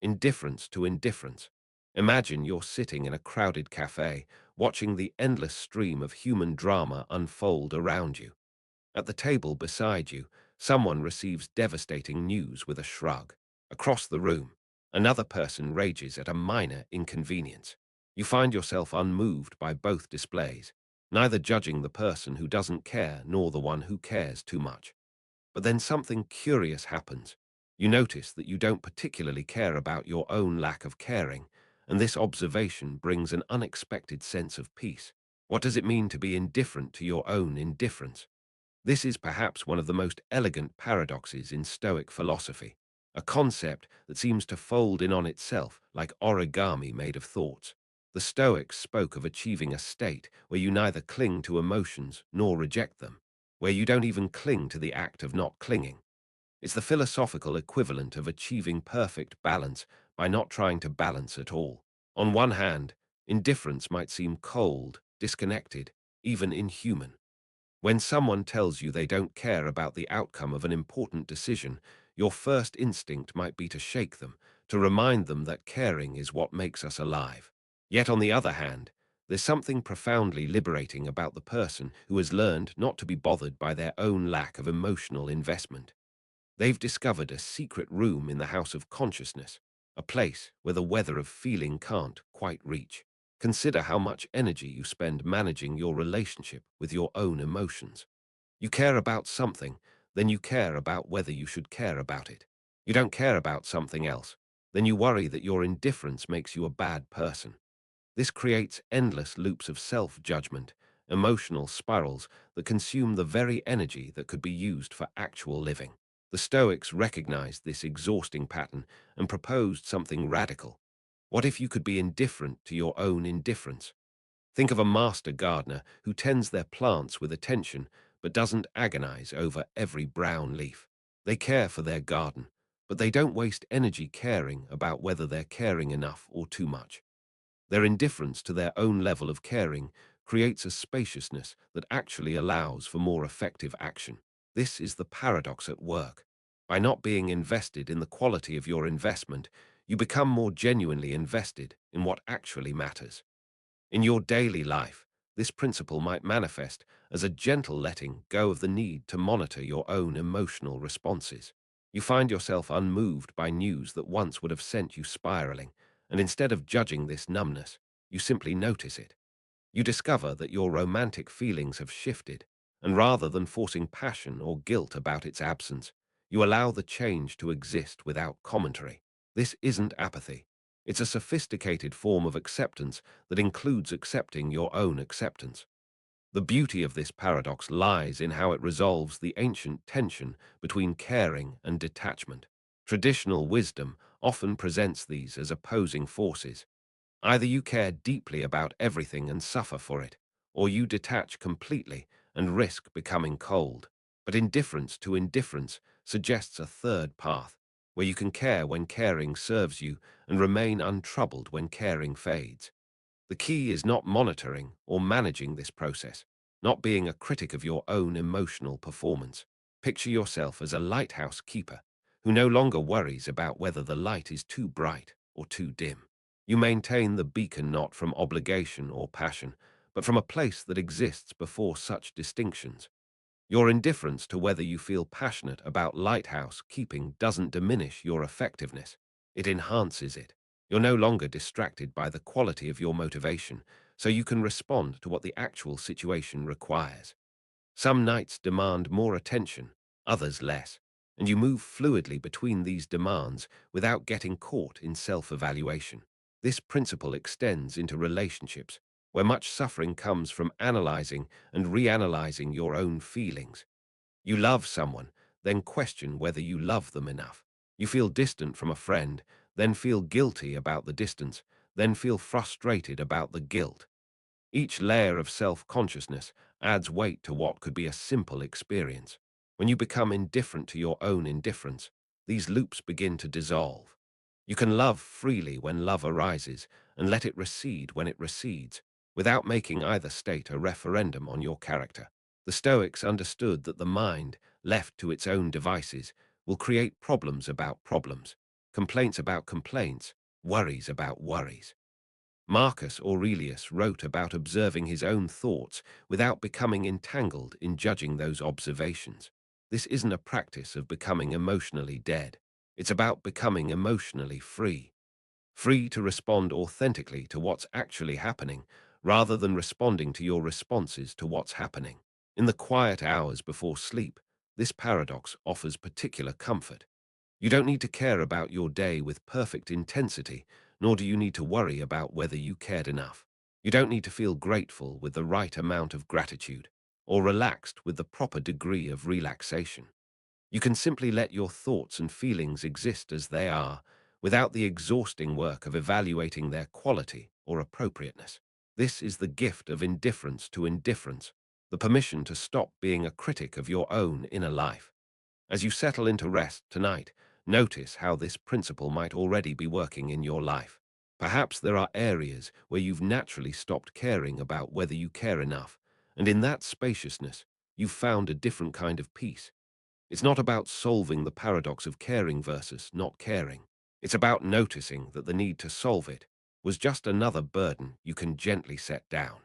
Indifference to indifference. Imagine you're sitting in a crowded cafe, watching the endless stream of human drama unfold around you. At the table beside you, someone receives devastating news with a shrug. Across the room, another person rages at a minor inconvenience. You find yourself unmoved by both displays, neither judging the person who doesn't care nor the one who cares too much. But then something curious happens. You notice that you don't particularly care about your own lack of caring, and this observation brings an unexpected sense of peace. What does it mean to be indifferent to your own indifference? This is perhaps one of the most elegant paradoxes in Stoic philosophy, a concept that seems to fold in on itself like origami made of thoughts. The Stoics spoke of achieving a state where you neither cling to emotions nor reject them, where you don't even cling to the act of not clinging. It's the philosophical equivalent of achieving perfect balance by not trying to balance at all. On one hand, indifference might seem cold, disconnected, even inhuman. When someone tells you they don't care about the outcome of an important decision, your first instinct might be to shake them, to remind them that caring is what makes us alive. Yet on the other hand, there's something profoundly liberating about the person who has learned not to be bothered by their own lack of emotional investment. They've discovered a secret room in the house of consciousness, a place where the weather of feeling can't quite reach. Consider how much energy you spend managing your relationship with your own emotions. You care about something, then you care about whether you should care about it. You don't care about something else, then you worry that your indifference makes you a bad person. This creates endless loops of self-judgment, emotional spirals that consume the very energy that could be used for actual living. The Stoics recognized this exhausting pattern and proposed something radical. What if you could be indifferent to your own indifference? Think of a master gardener who tends their plants with attention but doesn't agonize over every brown leaf. They care for their garden, but they don't waste energy caring about whether they're caring enough or too much. Their indifference to their own level of caring creates a spaciousness that actually allows for more effective action. This is the paradox at work. By not being invested in the quality of your investment, you become more genuinely invested in what actually matters. In your daily life, this principle might manifest as a gentle letting go of the need to monitor your own emotional responses. You find yourself unmoved by news that once would have sent you spiraling, and instead of judging this numbness, you simply notice it. You discover that your romantic feelings have shifted, and rather than forcing passion or guilt about its absence, you allow the change to exist without commentary. This isn't apathy. It's a sophisticated form of acceptance that includes accepting your own acceptance. The beauty of this paradox lies in how it resolves the ancient tension between caring and detachment. Traditional wisdom often presents these as opposing forces. Either you care deeply about everything and suffer for it, or you detach completely and risk becoming cold. But indifference to indifference suggests a third path, where you can care when caring serves you and remain untroubled when caring fades. The key is not monitoring or managing this process, not being a critic of your own emotional performance. Picture yourself as a lighthouse keeper who no longer worries about whether the light is too bright or too dim. You maintain the beacon not from obligation or passion, but from a place that exists before such distinctions. Your indifference to whether you feel passionate about lighthouse keeping doesn't diminish your effectiveness. It enhances it. You're no longer distracted by the quality of your motivation, so you can respond to what the actual situation requires. Some nights demand more attention, others less, and you move fluidly between these demands without getting caught in self-evaluation. This principle extends into relationships, where much suffering comes from analyzing and reanalyzing your own feelings. You love someone, then question whether you love them enough. You feel distant from a friend, then feel guilty about the distance, then feel frustrated about the guilt. Each layer of self-consciousness adds weight to what could be a simple experience. When you become indifferent to your own indifference, these loops begin to dissolve. You can love freely when love arises and let it recede when it recedes, without making either state a referendum on your character. The Stoics understood that the mind, left to its own devices, will create problems about problems, complaints about complaints, worries about worries. Marcus Aurelius wrote about observing his own thoughts without becoming entangled in judging those observations. This isn't a practice of becoming emotionally dead. It's about becoming emotionally free. Free to respond authentically to what's actually happening, rather than responding to your responses to what's happening. In the quiet hours before sleep, this paradox offers particular comfort. You don't need to care about your day with perfect intensity, nor do you need to worry about whether you cared enough. You don't need to feel grateful with the right amount of gratitude, or relaxed with the proper degree of relaxation. You can simply let your thoughts and feelings exist as they are, without the exhausting work of evaluating their quality or appropriateness. This is the gift of indifference to indifference, the permission to stop being a critic of your own inner life. As you settle into rest tonight, notice how this principle might already be working in your life. Perhaps there are areas where you've naturally stopped caring about whether you care enough, and in that spaciousness, you've found a different kind of peace. It's not about solving the paradox of caring versus not caring. It's about noticing that the need to solve it was just another burden you can gently set down.